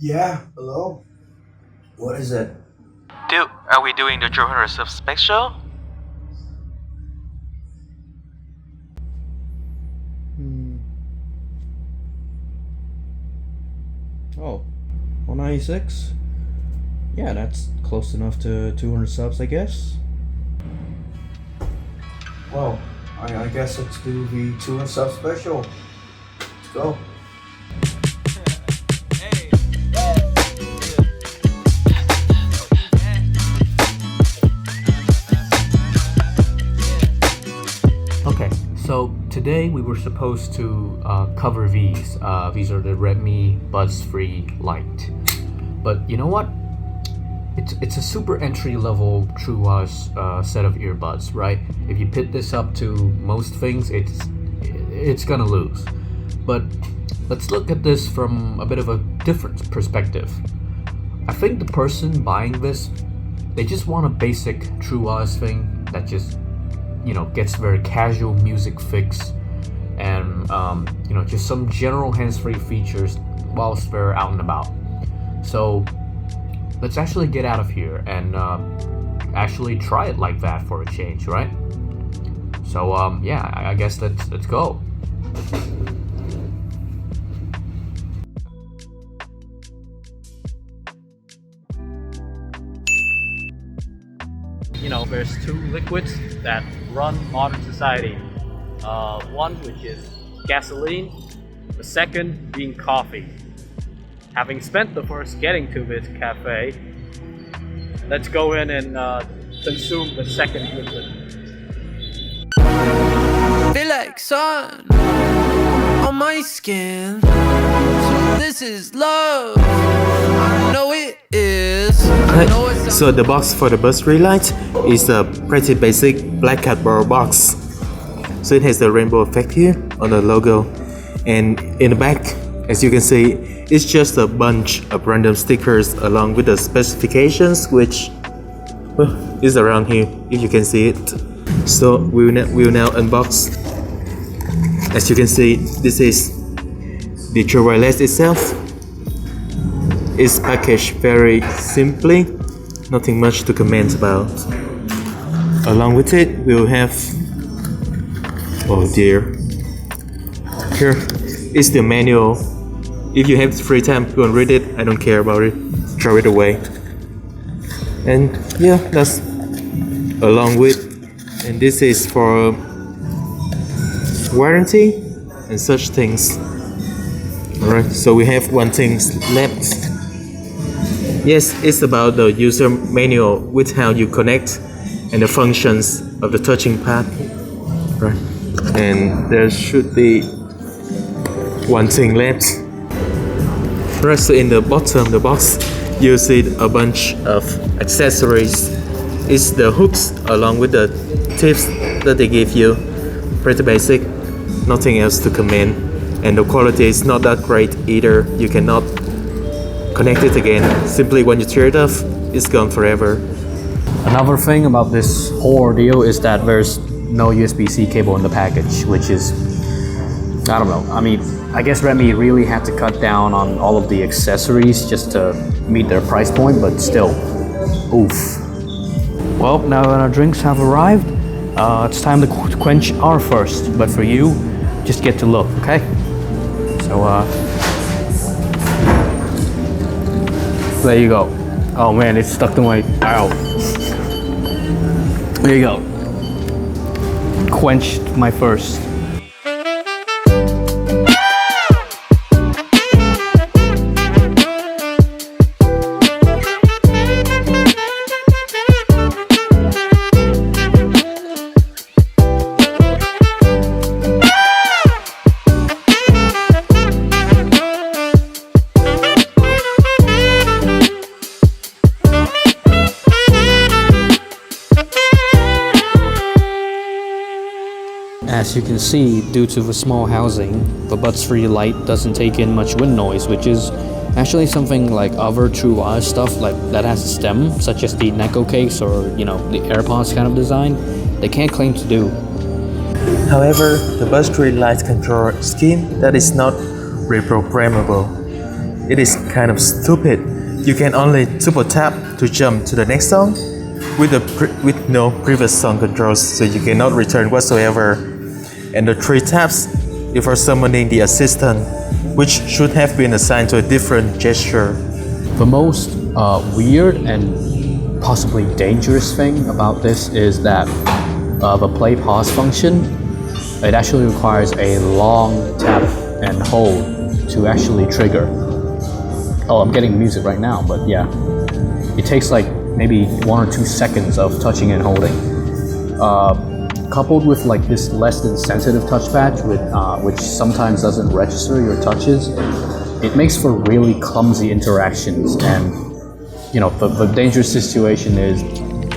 Yeah, hello? What is it? Dude, are we doing the 200 sub special? Oh, 196? Yeah, that's close enough to 200 subs, I guess. Well, I guess let's do the 2 and sub special. Let's go. Okay, so today we were supposed to cover these. These are the Redmi Buds Free Lite. But you know what? It's a super entry level true set of earbuds, right? If you pit this up to most things, it's gonna lose. But let's look at this from a bit of a different perspective. I think the person buying this, they just want a basic true thing that just, you know, gets very casual music fix and you know, just some general hands-free features whilst they're out and about. So let's actually get out of here and actually try it like that for a change, right? So yeah, I guess let's go. You know, there's two liquids that run modern society. One which is gasoline, the second being coffee. Having spent the first getting to this cafe, let's go in and consume the second liquid. Feel like sun on my skin. So this is love. I know it is. Right. So the box for the Buds Free Lite is a pretty basic black cardboard box. So it has the rainbow effect here on the logo, and in the back, as you can see, it's just a bunch of random stickers along with the specifications, which is around here if you can see it. So we will now unbox. As you can see, this is the true wireless itself. It's packaged very simply, nothing much to comment about. Along with it, we'll have, oh dear, here is the manual. If you have free time, go and read it. I don't care about it, throw it away. And yeah, that's along with, and this is for warranty and such things. Alright, so we have one thing left. Yes, it's about the user manual with how you connect and the functions of the touching pad. Right, and there should be one thing left. Right, so in the bottom of the box, you'll see a bunch of accessories. It's the hooks along with the tips that they give you. Pretty basic, nothing else to comment. And the quality is not that great either. You cannot connect it again. Simply when you tear it off, it's gone forever. Another thing about this whole ordeal is that there's no USB-C cable in the package, which is, I don't know. I mean, I guess Redmi really had to cut down on all of the accessories just to meet their price point, but still, oof. Well, now that our drinks have arrived, it's time to quench our thirst. But for you, just get to look, okay? So, there you go. Oh man, it's stuck to my, ow. There you go. Quenched my thirst. As you can see, due to the small housing, the Buds Free Lite doesn't take in much wind noise, which is actually something like other true wireless stuff like that has a stem, such as the Neko case or the Airpods kind of design, they can't claim to do. However, the Buds Free Lite control scheme that is not reprogrammable. It is kind of stupid. You can only super tap to jump to the next song with no previous song controls, so you cannot return whatsoever. And the 3 taps if for summoning the assistant, which should have been assigned to a different gesture. The most weird and possibly dangerous thing about this is that the play pause function, it actually requires a long tap and hold to actually trigger. Oh, I'm getting music right now, but yeah. It takes like maybe 1 or 2 seconds of touching and holding. Coupled with like this less than sensitive touchpad which sometimes doesn't register your touches, it makes for really clumsy interactions, and the dangerous situation is,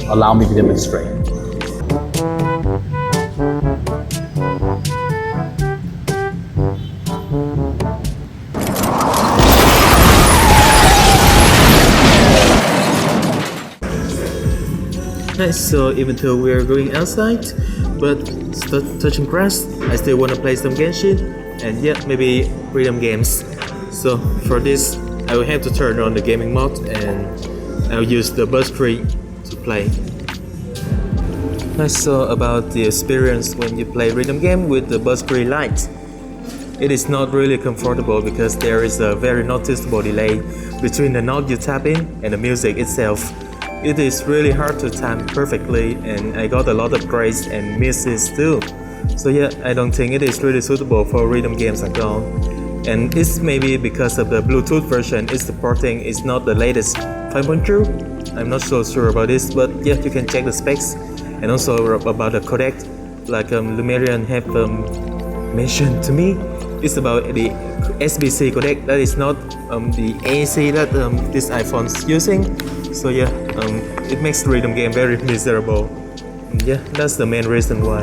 allow me to demonstrate. So even though we are going outside, but touching grass, I still want to play some Quenching and maybe rhythm games. So for this, I will have to turn on the gaming mode and I'll use the Buds Free to play. So about the experience when you play rhythm game with the Buds Free Lite. It is not really comfortable because there is a very noticeable delay between the note you tap in and the music itself. It is really hard to time perfectly, and I got a lot of grades and misses too. So I don't think it is really suitable for rhythm games at all. And it's maybe because of the Bluetooth version it's supporting is not the latest 5.2. I'm not so sure about this, but you can check the specs. And also about the codec, like Lumerian have mentioned to me, it's about the SBC codec that is not the AAC that this iPhone's using. So it makes the rhythm game very miserable. That's the main reason why.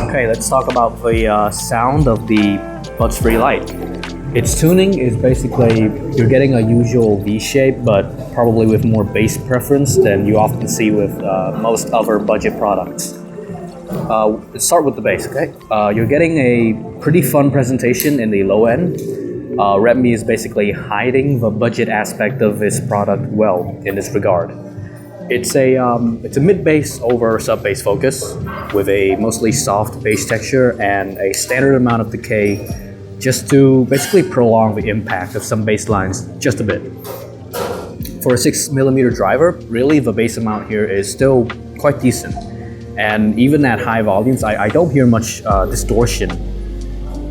Okay, let's talk about the sound of the Buds Free Lite. Its tuning is basically, you're getting a usual V shape, but probably with more bass preference than you often see with most other budget products. Let's start with the bass, okay? You're getting a pretty fun presentation in the low end. Redmi is basically hiding the budget aspect of this product well in this regard. It's a mid-bass over sub-bass focus with a mostly soft bass texture and a standard amount of decay just to basically prolong the impact of some bass lines just a bit. For a 6mm driver, really the bass amount here is still quite decent. And even at high volumes, I don't hear much distortion.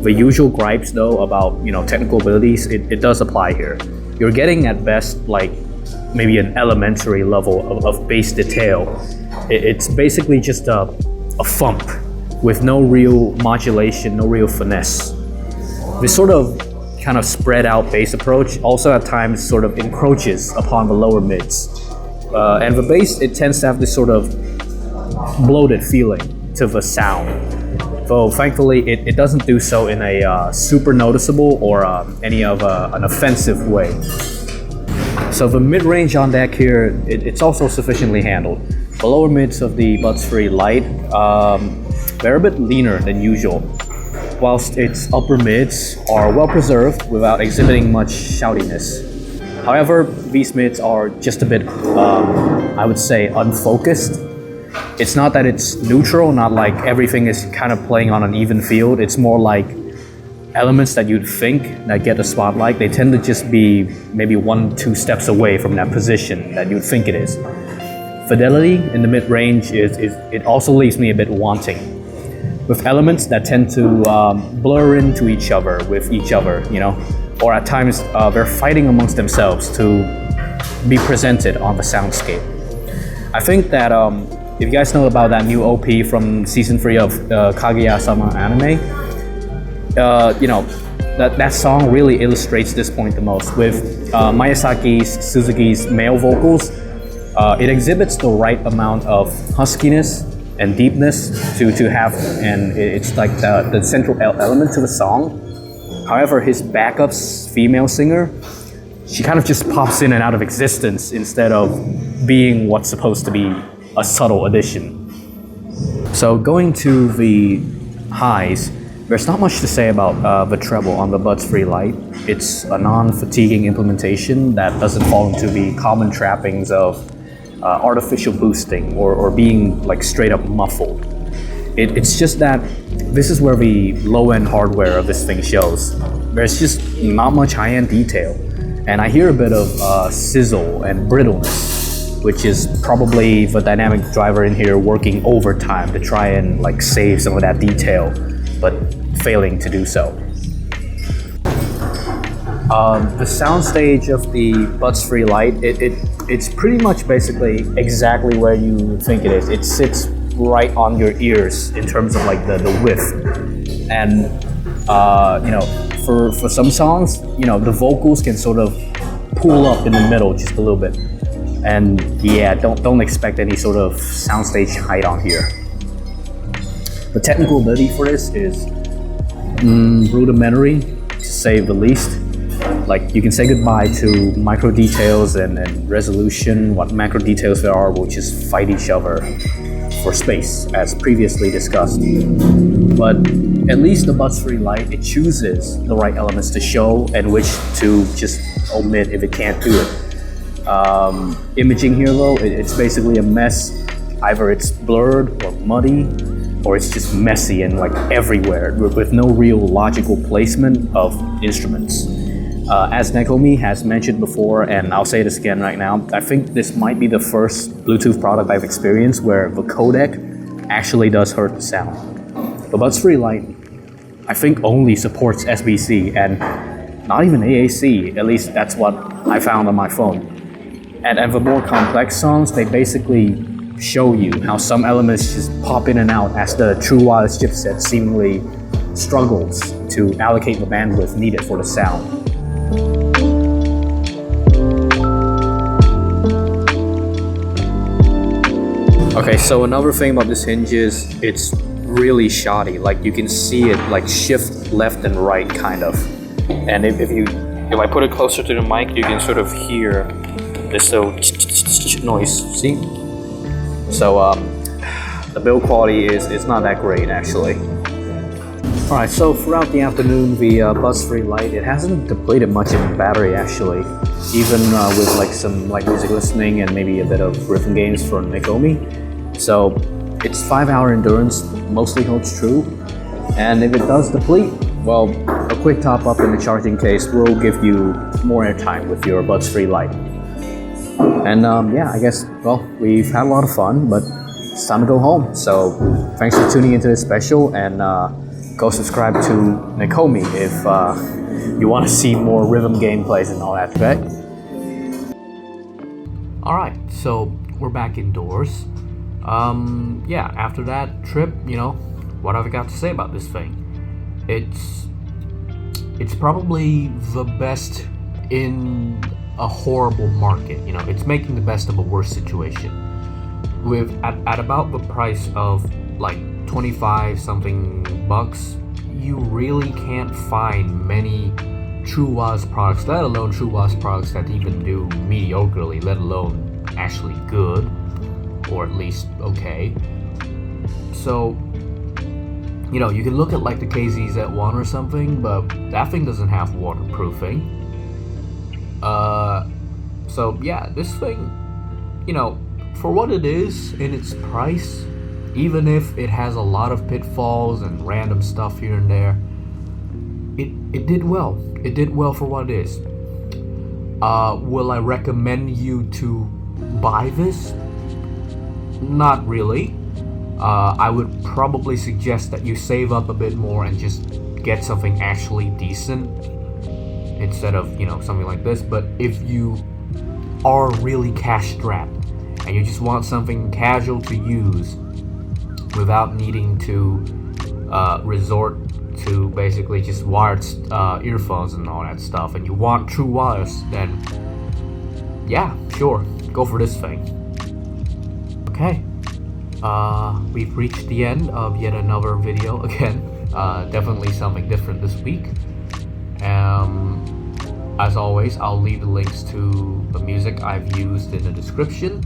The usual gripes though about technical abilities, it does apply here. You're getting at best like maybe an elementary level of bass detail. It's basically just a thump with no real modulation, no real finesse. This sort of kind of spread out bass approach also at times sort of encroaches upon the lower mids. And the bass, it tends to have this sort of bloated feeling to the sound. Though thankfully it doesn't do so in a super noticeable or any of an offensive way. So the mid-range on deck here, it's also sufficiently handled. The lower mids of the Buds Free Lite, they're a bit leaner than usual, whilst its upper mids are well preserved without exhibiting much shoutiness. However, these mids are just a bit, I would say, unfocused. It's not that it's neutral, not like everything is kind of playing on an even field. It's more like elements that you'd think that get the spotlight, they tend to just be maybe 1-2 steps away from that position that you'd think it is. Fidelity in the mid-range it also leaves me a bit wanting, with elements that tend to blur into each other with each other, or at times they're fighting amongst themselves to be presented on the soundscape. I think that if you guys know about that new OP from season 3 of Kaguya-sama anime, that song really illustrates this point the most. With Suzuki's male vocals, it exhibits the right amount of huskiness and deepness to have, and it's like the central element to the song. However, his backup's female singer, she kind of just pops in and out of existence instead of being what's supposed to be a subtle addition. So going to the highs, there's not much to say about the treble on the Buds Free Lite. It's a non-fatiguing implementation that doesn't fall into the common trappings of artificial boosting or being like straight up muffled. It's just that this is where the low-end hardware of this thing shows. There's just not much high-end detail, and I hear a bit of sizzle and brittleness, which is probably the dynamic driver in here working overtime to try and like save some of that detail, but failing to do so. The soundstage of the Buds Free Lite, it's pretty much basically exactly where you think it is. It sits right on your ears in terms of like the width, and you know, for some songs, you know, the vocals can sort of pull up in the middle just a little bit, and yeah, don't expect any sort of soundstage height on here. The technical ability for this is rudimentary, to say the least. Like, you can say goodbye to micro details and resolution. What macro details there are will just fight each other for space, as previously discussed. But at least the Buds Free Lite, it chooses the right elements to show and which to just omit if it can't do it. Imaging here though, it's basically a mess. Either it's blurred or muddy, or it's just messy and like everywhere with no real logical placement of instruments. As Nekomi has mentioned before, and I'll say this again right now, I think this might be the first Bluetooth product I've experienced where the codec actually does hurt the sound. The Buds Free Lite, I think, only supports SBC and not even AAC, at least that's what I found on my phone. And the more complex songs, they basically show you how some elements just pop in and out as the true wireless chipset seemingly struggles to allocate the bandwidth needed for the sound. Okay, so another thing about this hinge is it's really shoddy. Like, you can see it like shift left and right kind of. And if I put it closer to the mic, you can sort of hear this little noise. See? So the build quality is not that great actually. Alright, so throughout the afternoon, the Buds Free Lite, it hasn't depleted much in battery actually, even with like some light music listening and maybe a bit of rhythm games for Nekomi. So its 5-hour endurance mostly holds true, and if it does deplete, well, a quick top up in the charging case will give you more airtime with your Buds Free Lite. And yeah, I guess, well, we've had a lot of fun, but it's time to go home. So thanks for tuning into this special, and go subscribe to Nekomi if you want to see more rhythm gameplays and all that, okay? Alright, so we're back indoors. Yeah, after that trip, you know, what have I got to say about this thing? It's probably the best in a horrible market. You know, it's making the best of a worse situation. With at about the price of like 25 something bucks, you really can't find many true wireless products, let alone true wireless products that even do mediocrely, let alone actually good, or at least okay. So, you know, you can look at like the KZZ1 or something, but that thing doesn't have waterproofing. So yeah, this thing, you know, for what it is in its price, even if it has a lot of pitfalls and random stuff here and there, it did well. It did well for what it is. Will I recommend you to buy this? Not really. I would probably suggest that you save up a bit more and just get something actually decent instead of, you know, something like this. But if you are really cash strapped and you just want something casual to use without needing to resort to basically just wired earphones and all that stuff, and you want true wireless, then yeah, sure, go for this thing. Okay, We've reached the end of yet another video again. Definitely something different this week. As always, I'll leave the links to the music I've used in the description.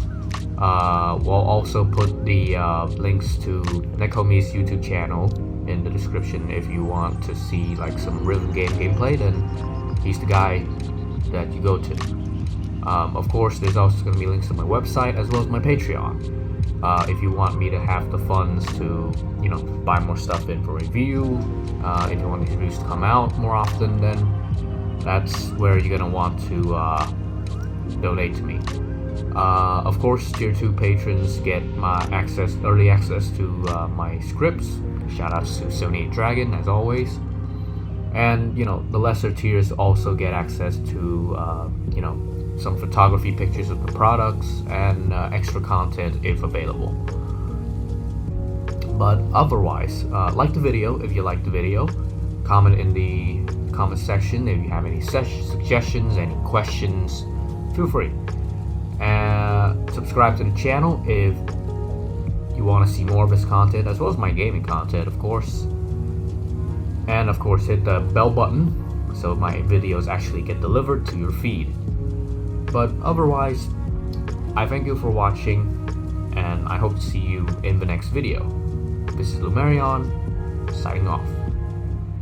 We'll also put the links to Nekomi's YouTube channel in the description if you want to see like some rhythm game gameplay. Then he's the guy that you go to. Of course, there's also going to be links to my website as well as my Patreon. If you want me to have the funds to, buy more stuff in for review, if you want these reviews to come out more often, then that's where you're gonna want to donate to me. Of course, tier 2 patrons get my early access to my scripts. Shoutouts to 78 Dragon as always. And the lesser tiers also get access to some photography pictures of the products and extra content if available. But otherwise, like the video if you like the video, comment in the comment section if you have any suggestions, any questions, feel free. Subscribe to the channel if you want to see more of this content as well as my gaming content, of course. And of course, hit the bell button so my videos actually get delivered to your feed. But otherwise, I thank you for watching, and I hope to see you in the next video. This is Lumerion, signing off.